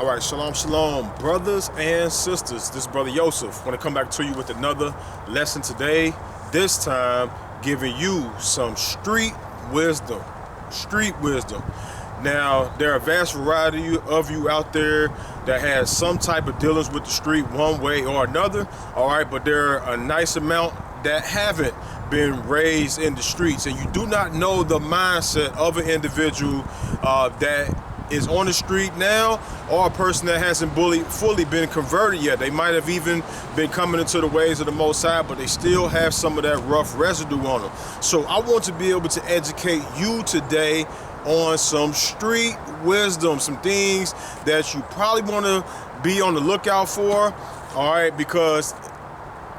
All right, shalom, shalom, brothers and sisters. This is Brother Yosef. I want to come back to you with another lesson today. This time, giving you some street wisdom. Street wisdom. Now, there are a vast variety of you out there that has some type of dealings with the street one way or another. All right, but there are a nice amount that haven't been raised in the streets, and you do not know the mindset of an individual that is on the street now, or a person that hasn't fully been converted yet. They might have even been coming into the ways of the Most High, but they still have some of that rough residue on them. So I want to be able to educate you today on some street wisdom, some things that you probably want to be on the lookout for, all right, because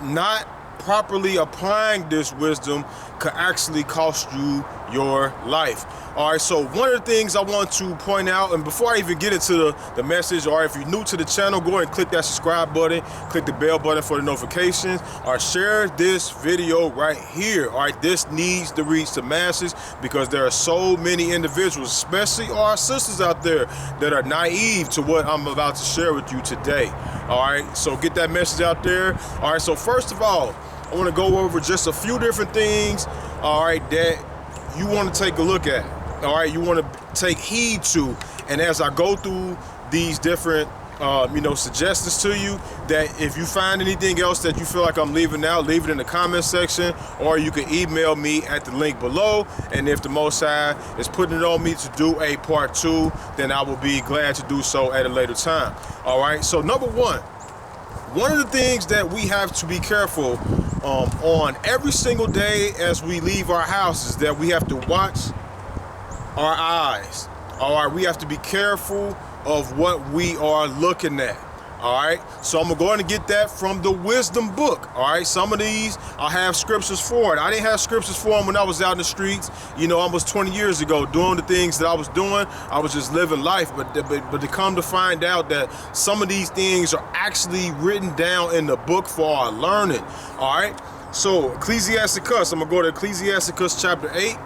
not properly applying this wisdom could actually cost you your life. All right, so one of the things I want to point out, and before I even get into the message, or if you're new to the channel, go ahead and click that subscribe button, click the bell button for the notifications, or share this video right here. All right, this needs to reach the masses because there are so many individuals, especially our sisters out there, that are naive to what I'm about to share with you today. All right, so get that message out there. All right, so first of all, I want to go over just a few different things, all right, that you want to take a look at. All right, you want to take heed to, and as I go through these different suggestions to you, that if you find anything else that you feel like I'm leaving out, leave it in the comment section, or you can email me at the link below. And if the Most High is putting it on me to do a part 2, then I will be glad to do so at a later time. All right, so number one of the things that we have to be careful on every single day as we leave our house is that we have to watch our eyes. All right, we have to be careful of what we are looking at. All right, so I'm going to get that from the wisdom book. All right, some of these I have scriptures for it. I didn't have scriptures for them when I was out in the streets, almost 20 years ago, doing the things that I was doing. I was just living life, but to come to find out that some of these things are actually written down in the book for our learning. All right, so Ecclesiasticus, I'm gonna go to Ecclesiasticus chapter 8.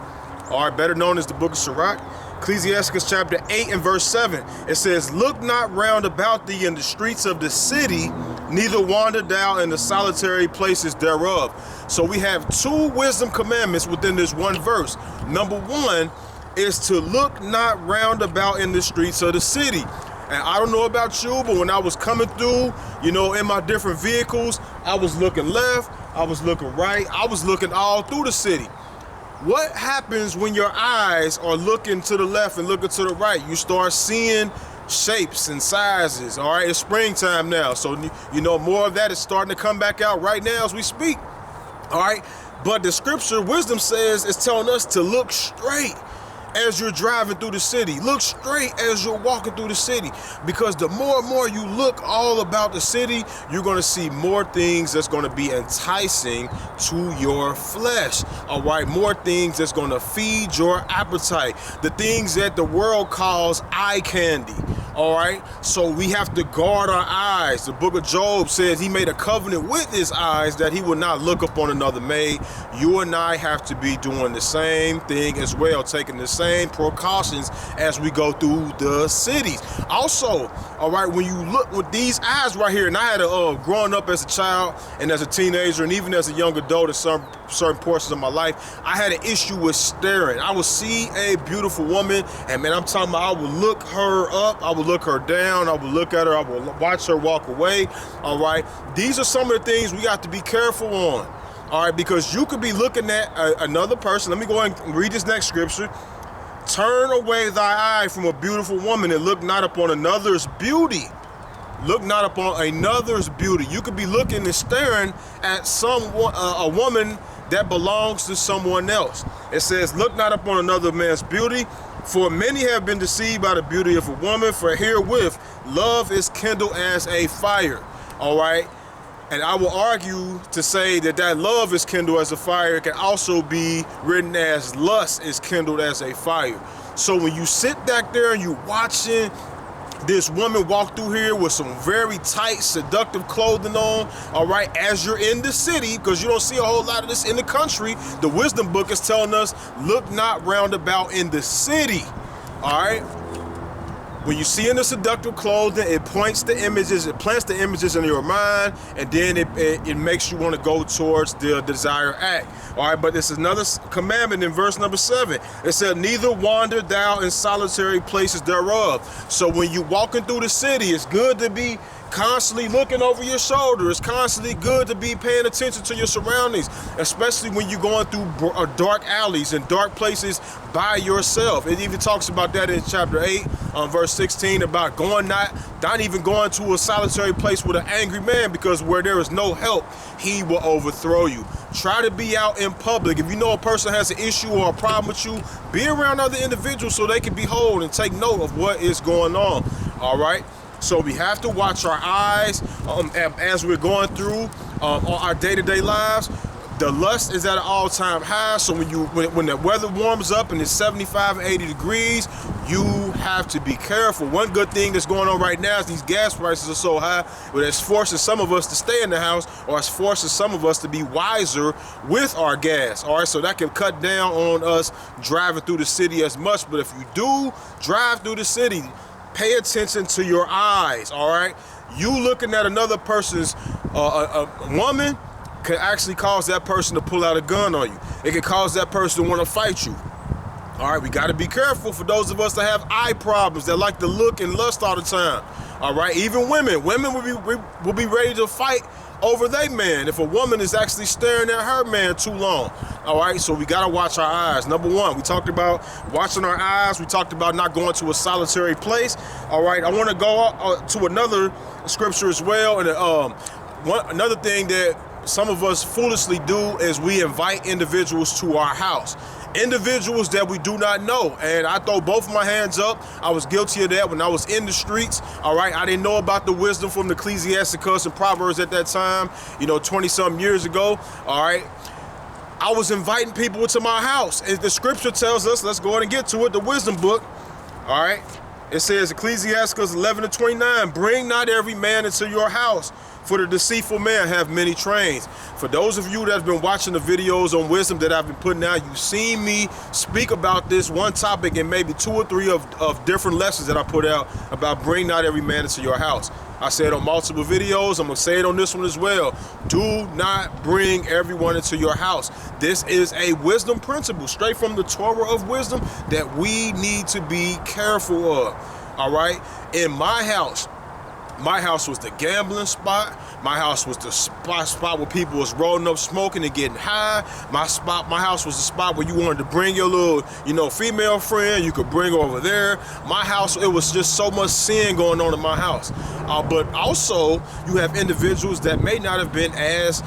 All right, better known as the book of Sirach. Ecclesiasticus chapter 8 and verse 7. It says, "Look not round about thee in the streets of the city, neither wander thou in the solitary places thereof." So we have 2 wisdom commandments within this one verse. Number 1 is to look not round about in the streets of the city. And I don't know about you, but when I was coming through, in my different vehicles, I was looking left, I was looking right, I was looking all through the city. What happens when your eyes are looking to the left and looking to the right? You start seeing shapes and sizes. All right, it's springtime now, so more of that is starting to come back out right now as we speak. All right, but the scripture wisdom says it's telling us to look straight as you're driving through the city. Look straight as you're walking through the city, because the more and more you look all about the city, you're going to see more things that's going to be enticing to your flesh. All right, more things that's going to feed your appetite, the things that the world calls eye candy. All right, so we have to guard our eyes. The book of Job says he made a covenant with his eyes that he would not look upon another maid. You and I have to be doing the same thing as well, taking the same precautions as we go through the cities. Also, all right, when you look with these eyes right here, and I had growing up as a child and as a teenager and even as a young adult in certain portions of my life, I had an issue with staring. I would see a beautiful woman, and man, I'm talking about I would look her up, I would look her down, I would look at her, I would watch her walk away. All right, these are some of the things we got to be careful on. All right, because you could be looking at another person. Let me go and read this next scripture. "Turn away thy eye from a beautiful woman and look not upon another's beauty." Look not upon another's beauty. You could be looking and staring at a woman that belongs to someone else. It says, "Look not upon another man's beauty, for many have been deceived by the beauty of a woman, for herewith love is kindled as a fire." All right, and I will argue to say that love is kindled as a fire. It can also be written as lust is kindled as a fire. So when you sit back there and you watching this woman walk through here with some very tight, seductive clothing on, all right, as you're in the city, because you don't see a whole lot of this in the country, the wisdom book is telling us, look not round about in the city, all right? When you see in the seductive clothing, it plants the images in your mind, and then it makes you want to go towards the desired act. All right, but this is another commandment in verse number 7. It said, neither wander thou in solitary places thereof. So when you walking through the city, it's good to be constantly looking over your shoulder. It's constantly good to be paying attention to your surroundings, especially when you're going through dark alleys and dark places by yourself. It even talks about that in chapter 8, verse 16, about not even going to a solitary place with an angry man, because where there is no help, he will overthrow you. Try to be out in public. If you know a person has an issue or a problem with you, be around other individuals so they can behold and take note of what is going on. All right. So we have to watch our eyes as we're going through our day-to-day lives. The lust is at an all-time high. So when the weather warms up and it's 75 and 80 degrees, you have to be careful. One good thing that's going on right now is these gas prices are so high, but it's forcing some of us to stay in the house, or it's forcing some of us to be wiser with our gas. All right, so that can cut down on us driving through the city as much. But if you do drive through the city, pay attention to your eyes, all right? You looking at another person's a woman can actually cause that person to pull out a gun on you. It can cause that person to want to fight you. All right, we got to be careful for those of us that have eye problems, that like to look and lust all the time. All right, even women will be ready to fight over their man if a woman is actually staring at her man too long. All right, so we got to watch our eyes. Number one, we talked about watching our eyes. We talked about not going to a solitary place. All right, I want to go to another scripture as well. And another thing that some of us foolishly do is we invite individuals to our house. Individuals that we do not know. And I throw both my hands up. I was guilty of that when I was in the streets. All right, I didn't know about the wisdom from the Ecclesiasticus and Proverbs at that time, 20-something years ago. All right, I was inviting people into my house. As the scripture tells us, let's go ahead and get to it, the wisdom book. All right, it says, Ecclesiasticus 11:29, bring not every man into your house, for the deceitful man have many trains. For those of you that have been watching the videos on wisdom that I've been putting out, you've seen me speak about this one topic and maybe 2 or 3 of different lessons that I put out about bring not every man into your house. I said on multiple videos, I'm gonna say it on this one as well. Do not bring everyone into your house. This is a wisdom principle straight from the Torah of wisdom that we need to be careful of. All right, in my house was the gambling spot. My house was the spot where people was rolling up, smoking and getting high. My house was the spot where you wanted to bring your little, female friend. You could bring her over there. My house, it was just so much sin going on in my house. But also, you have individuals that may not have been as,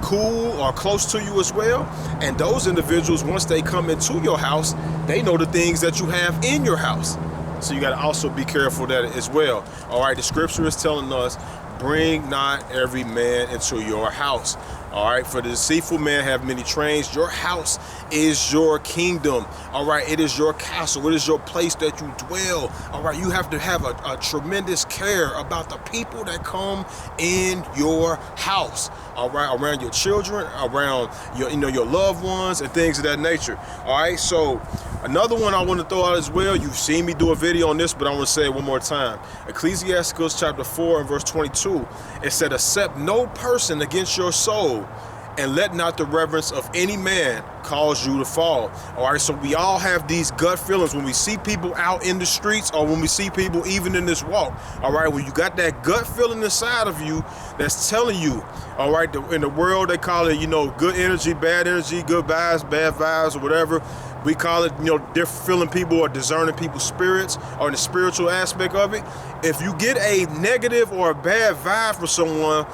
cool or close to you as well. And those individuals, once they come into your house, they know the things that you have in your house. So you got to also be careful of that as well. All right, the scripture is telling us, bring not every man into your house. All right, for the deceitful man have many trains. Your house is your kingdom. All right, it is your castle. It is your place that you dwell. All right, you have to have a tremendous care about the people that come in your house. All right, around your children, around your loved ones and things of that nature. All right, so another one I want to throw out as well. You've seen me do a video on this, but I want to say it one more time. Ecclesiasticus chapter 4 and verse 22. It said, accept no person against your soul, and let not the reverence of any man cause you to fall. All right, so we all have these gut feelings when we see people out in the streets, or when we see people even in this walk. All right, when you got that gut feeling inside of you that's telling you, all right, in the world they call it, good energy, good vibes, bad vibes, or whatever. We call it, different feeling people or discerning people's spirits, or in the spiritual aspect of it. If you get a negative or a bad vibe from someone,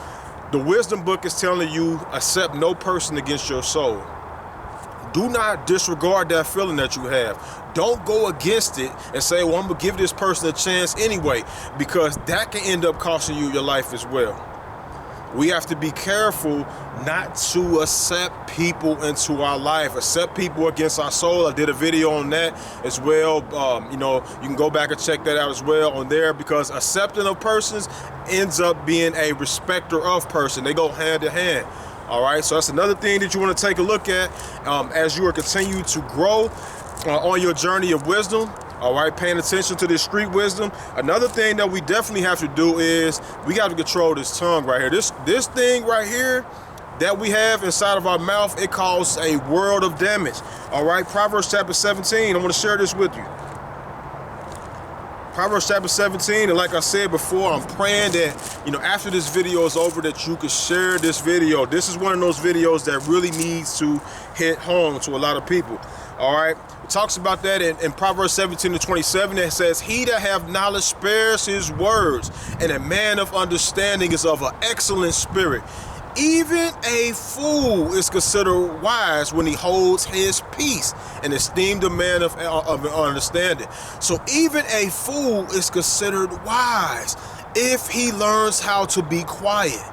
the wisdom book is telling you, accept no person against your soul. Do not disregard that feeling that you have. Don't go against it and say, well, I'm going to give this person a chance anyway, because that can end up costing you your life as well. We have to be careful not to accept people into our life, accept people against our soul. I did a video on that as well. You can go back and check that out as well on there, because accepting of persons ends up being a respecter of person. They go hand in hand. All right, so that's another thing that you want to take a look at as you are continuing to grow on your journey of wisdom. All right, paying attention to this street wisdom. Another thing that we definitely have to do is we got to control this tongue right here. This thing right here that we have inside of our mouth, it causes a world of damage. All right, Proverbs chapter 17. I want to share this with you. Proverbs chapter 17, and like I said before, I'm praying that, after this video is over, that you can share this video. This is one of those videos that really needs to hit home to a lot of people. All right, it talks about that in Proverbs 17:27. It says, "He that have knowledge spares his words, and a man of understanding is of an excellent spirit. Even a fool is considered wise when he holds his peace, and esteemed a man of understanding." So even a fool is considered wise if he learns how to be quiet.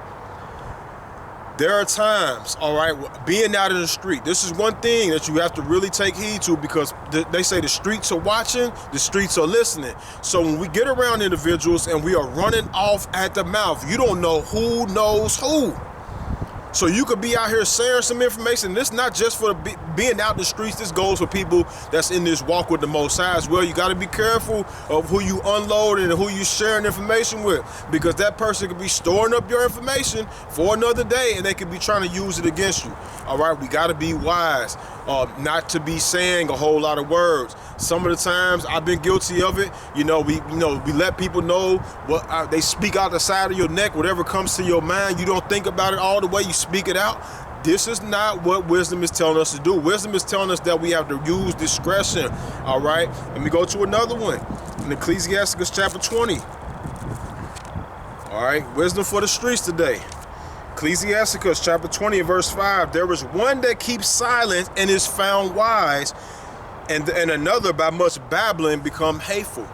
There are times, all right, being out in the street, this is one thing that you have to really take heed to, because they say the streets are watching, the streets are listening. So when we get around individuals and we are running off at the mouth, you don't know who knows who. So you could be out here sharing some information. This not just for being out in the streets. This goes for people that's in this walk with the Most High as well. You got to be careful of who you unload and who you sharing information with, because that person could be storing up your information for another day, and they could be trying to use it against you. All right, we got to be wise, not to be saying a whole lot of words. Some of the times I've been guilty of it. We let people know what they speak out the side of your neck. Whatever comes to your mind, you don't think about it all the way. You speak it out. This is not what wisdom is telling us to do. Wisdom is telling us that we have to use discretion. All right, let me go to another one in Ecclesiastes chapter 20. All right, wisdom for the streets today. Ecclesiastes chapter 20 verse 5. "There is one that keeps silent and is found wise, and another by much babbling become hateful."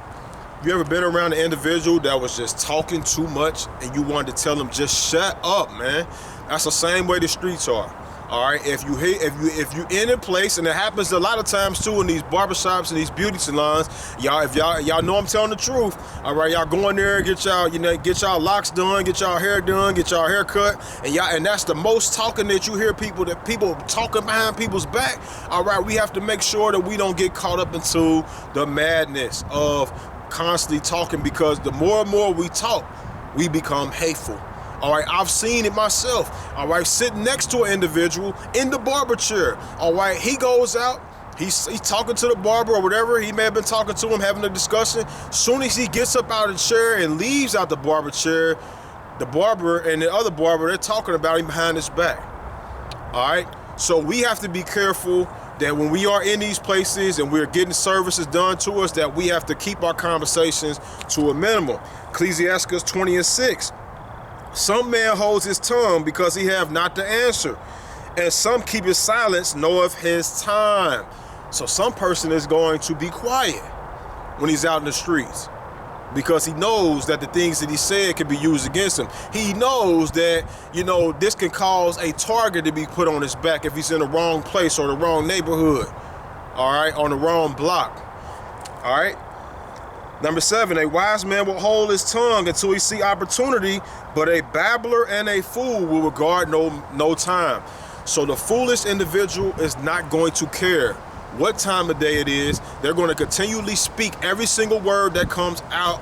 You ever been around an individual that was just talking too much and you wanted to tell them, just shut up, man? That's the same way the streets are. All right, if you in a place, and it happens a lot of times too in these barbershops and these beauty salons, if y'all know I'm telling the truth. All right, y'all go in there, get y'all locks done, get y'all hair done, get y'all hair cut, and that's the most talking that you hear people talking behind people's back. All right, we have to make sure that we don't get caught up into the madness of constantly talking, because the more and more we talk, we become hateful. All right, I've seen it myself. All right, sitting next to an individual in the barber chair. All right, he goes out, he's talking to the barber or whatever. He may have been talking to him, having a discussion. Soon as he gets up out of the chair and leaves out the barber chair, the barber and the other barber, they're talking about him behind his back. All right, so we have to be careful that when we are in these places and we're getting services done to us, that we have to keep our conversations to a minimum. Ecclesiastes 20:6. "Some man holds his tongue because he have not the answer, and some keep his silence, knoweth his time." So some person is going to be quiet when he's out in the streets, because he knows that the things that he said can be used against him. He knows that, this can cause a target to be put on his back if he's in the wrong place or the wrong neighborhood, all right, on the wrong block, all right? Number 7, "A wise man will hold his tongue until he see opportunity, but a babbler and a fool will regard no time." So the foolish individual is not going to care what time of day it is. They're going to continually speak every single word that comes out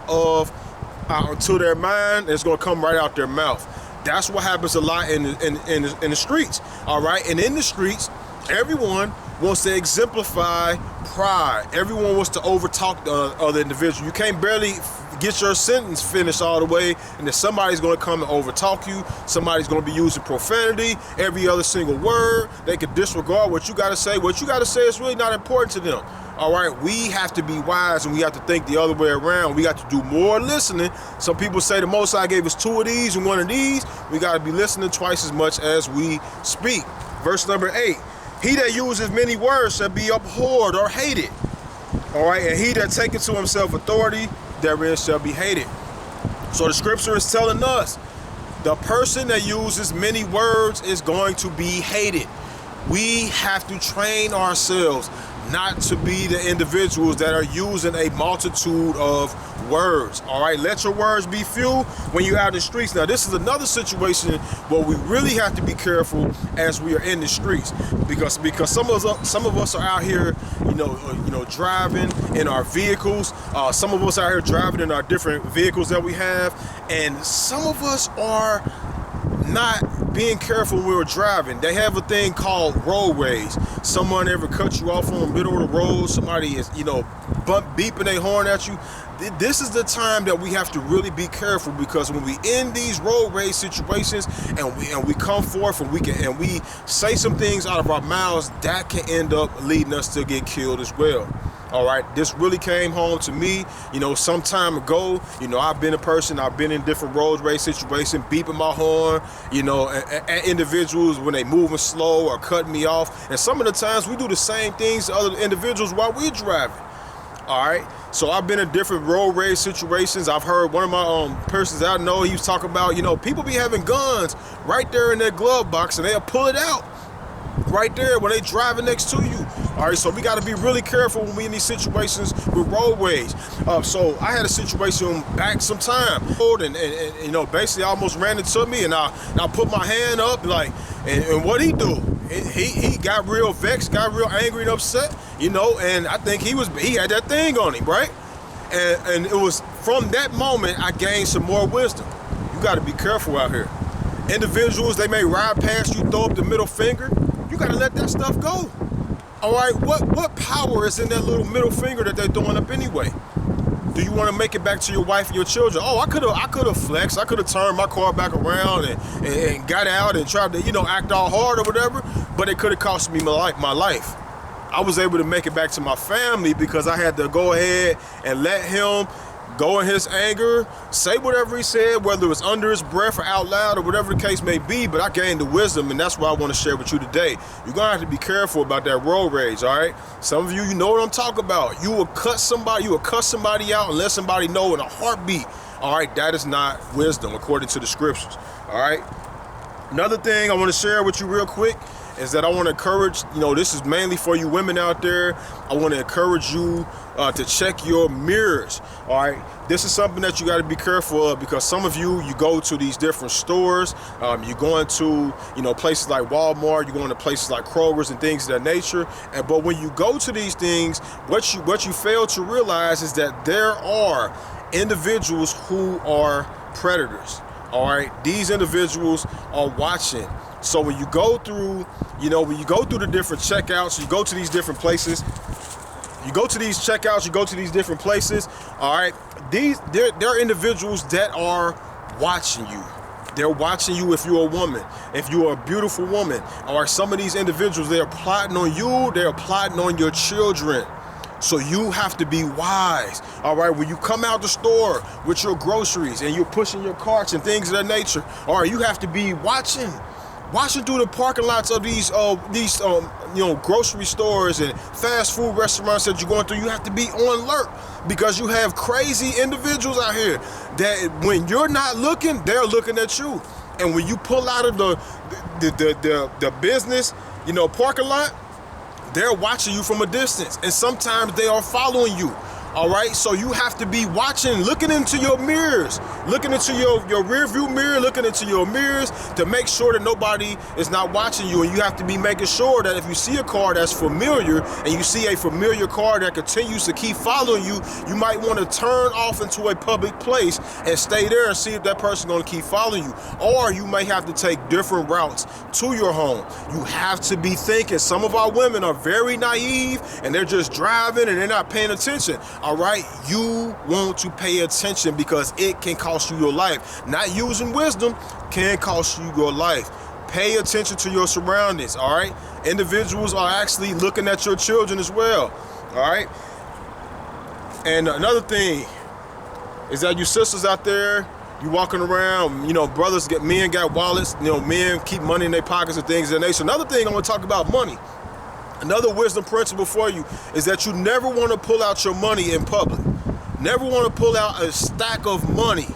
to their mind. It's going to come right out their mouth. That's what happens a lot in the streets. All right, and in the streets, everyone wants to exemplify pride. Everyone wants to overtalk the other individual. You can't barely get your sentence finished all the way, and then somebody's going to come and overtalk you. Somebody's going to be using profanity, every other single word. They could disregard what you got to say. What you got to say is really not important to them. All right, we have to be wise, and we have to think the other way around. We got to do more listening. Some people say the Most High gave us 2 of these and 1 of these. We got to be listening twice as much as we speak. Verse number 8. "He that uses many words shall be abhorred or hated." All right, and he that taketh to himself authority, therein shall be hated. So the scripture is telling us the person that uses many words is going to be hated. We have to train ourselves not to be the individuals that are using a multitude of words. All right, let your words be few when you're out in the streets. Now, this is another situation where we really have to be careful as we are in the streets, because some of us are out here, driving in our vehicles. Some of us are out here driving in our different vehicles that we have, and some of us are not being careful when we're driving. They have a thing called road rage. Someone ever cut you off on the middle of the road, somebody is, beeping their horn at you. This is the time that we have to really be careful, because when we in these road rage situations and we come forth and we say some things out of our mouths, that can end up leading us to get killed as well. All right, this really came home to me, some time ago. I've been in different road rage situations, beeping my horn, at individuals when they moving slow or cutting me off. And some of the times we do the same things to other individuals while we're driving. All right, so I've been in different road rage situations. I've heard one of my persons I know, he was talking about, people be having guns right there in their glove box, and they'll pull it out right there when they driving next to you. All right, so we got to be really careful when we in these situations with road rage. So I had a situation back some time, and basically almost ran into me, and I put my hand up, and what he do? He got real vexed, got real angry and upset, and I think he had that thing on him, right? And it was from that moment I gained some more wisdom. You got to be careful out here. Individuals, they may ride past you, throw up the middle finger. You got to let that stuff go. All right, what power is in that little middle finger that they're throwing up anyway? Do you want to make it back to your wife and your children? Oh, I could have flexed. I could have turned my car back around and got out and tried to, act all hard or whatever, but it could have cost me my life. I was able to make it back to my family because I had to go ahead and let him go in his anger, say whatever he said, whether it was under his breath or out loud or whatever the case may be, but I gained the wisdom, and that's what I want to share with you today. You're going to have to be careful about that road rage, all right? Some of you know what I'm talking about. You will cuss somebody out and let somebody know in a heartbeat. All right, that is not wisdom according to the scriptures, all right? Another thing I want to share with you real quick is that I want to encourage, this is mainly for you women out there. I want to encourage you to check your mirrors, all right? This is something that you got to be careful of, because some of you go to these different stores. You're going to, places like Walmart, you're going to places like Kroger's and things of that nature. But when you go to these things, what you fail to realize is that there are individuals who are predators, all right? These individuals are watching. So when you go through, the different checkouts, you go to these different places, all right, there are individuals that are watching you. They're watching you if you're a woman, if you're a beautiful woman. All right, some of these individuals, they are plotting on you, they are plotting on your children. So you have to be wise, all right? When you come out the store with your groceries and you're pushing your carts and things of that nature, all right, you have to be watching through the parking lots of these grocery stores and fast food restaurants that you're going through. You have to be on alert, because you have crazy individuals out here that when you're not looking, they're looking at you. And when you pull out of the business, parking lot, they're watching you from a distance, and sometimes they are following you. All right, so you have to be watching, looking into your mirrors, looking into your rear view mirror, looking into your mirrors to make sure that nobody is not watching you. And you have to be making sure that if you see a car that's familiar and you see a familiar car that continues to keep following you, you might want to turn off into a public place and stay there and see if that person's going to keep following you. Or you may have to take different routes to your home. You have to be thinking. Some of our women are very naive and they're just driving and they're not paying attention. All right, you want to pay attention because it can cost you your life. Not using wisdom can cost you your life. Pay attention to your surroundings, all right? Individuals are actually looking at your children as well, all right? And another thing is that you sisters out there, you walking around, men got wallets, men keep money in their pockets and things of that nature. Another thing I want to talk about money. Another wisdom principle for you is that you never want to pull out your money in public. Never want to pull out a stack of money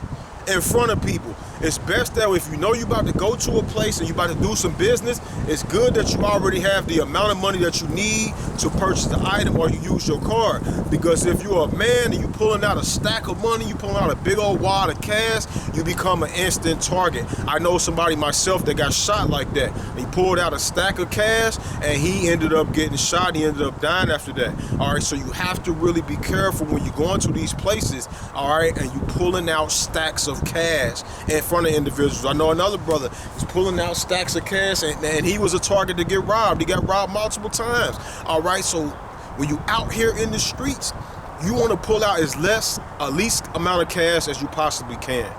in front of people. it's best that if you know you're about to go to a place and you're about to do some business, it's good that you already have the amount of money that you need to purchase the item, or you use your card. Because if you're a man and you're pulling out a stack of money, you pulling out a big old wad of cash, you become an instant target. I know somebody myself that got shot like that. He pulled out a stack of cash and he ended up getting shot. He ended up dying after that. All right, so you have to really be careful when you go into these places, all right, and you pulling out stacks of cash in front of individuals. I know another brother is pulling out stacks of cash and he was a target to get robbed. He got robbed multiple times. All right, so when you out here in the streets, you want to pull out least amount of cash as you possibly can.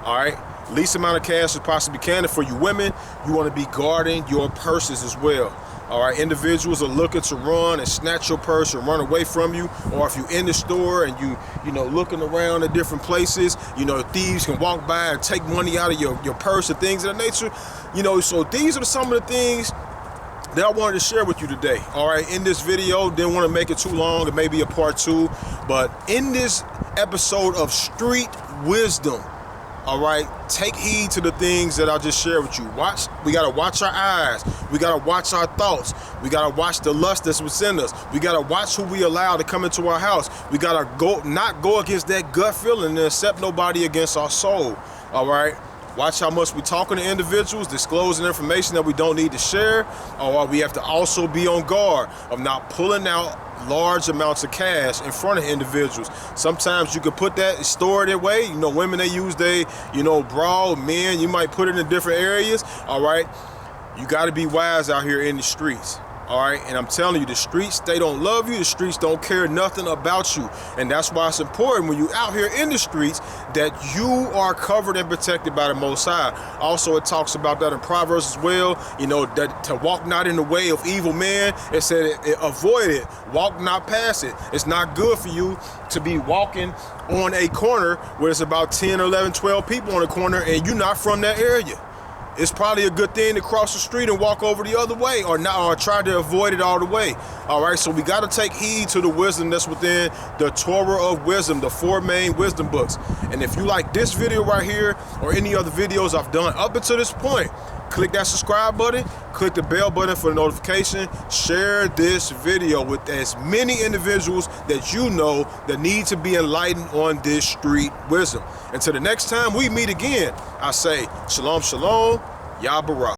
All right, least amount of cash as possibly can. And for you women, you want to be guarding your purses as well. All right, individuals are looking to run and snatch your purse and run away from you. Or if you're in the store and you know, looking around at different places, you know, thieves can walk by and take money out of your purse and things of that nature. You know, so these are some of the things that I wanted to share with you today. All right, in this video, didn't want to make it too long. It may be a part 2, but in this episode of Street Wisdom, all right, take heed to the things that I just shared with you. We gotta watch our eyes. We gotta watch our thoughts. We gotta watch the lust that's within us. We gotta watch who we allow to come into our house. We gotta not go against that gut feeling and accept nobody against our soul. All right. Watch how much we talking to individuals, disclosing information that we don't need to share. Or we have to also be on guard of not pulling out large amounts of cash in front of individuals. Sometimes you could put that, store it away. You know, women, they use bra. Men, you might put it in different areas. All right, you got to be wise out here in the streets. All right, and I'm telling you, the streets, they don't love you. The streets don't care nothing about you. And that's why it's important when you out here in the streets that you are covered and protected by the Most High. Also, it talks about that in Proverbs as well, you know, that to walk not in the way of evil men. It said, avoid it, walk not past it. It's not good for you to be walking on a corner where it's about 10, 11, 12 people on a corner and you're not from that area. It's probably a good thing to cross the street and walk over the other way, or try to avoid it all the way. All right, so we got to take heed to the wisdom that's within the Torah of wisdom, the 4 main wisdom books. And if you like this video right here or any other videos I've done up until this point, click that subscribe button, click the bell button for the notification, share this video with as many individuals that you know that need to be enlightened on this street wisdom. Until the next time we meet again, I say, shalom, shalom, Yah Barak.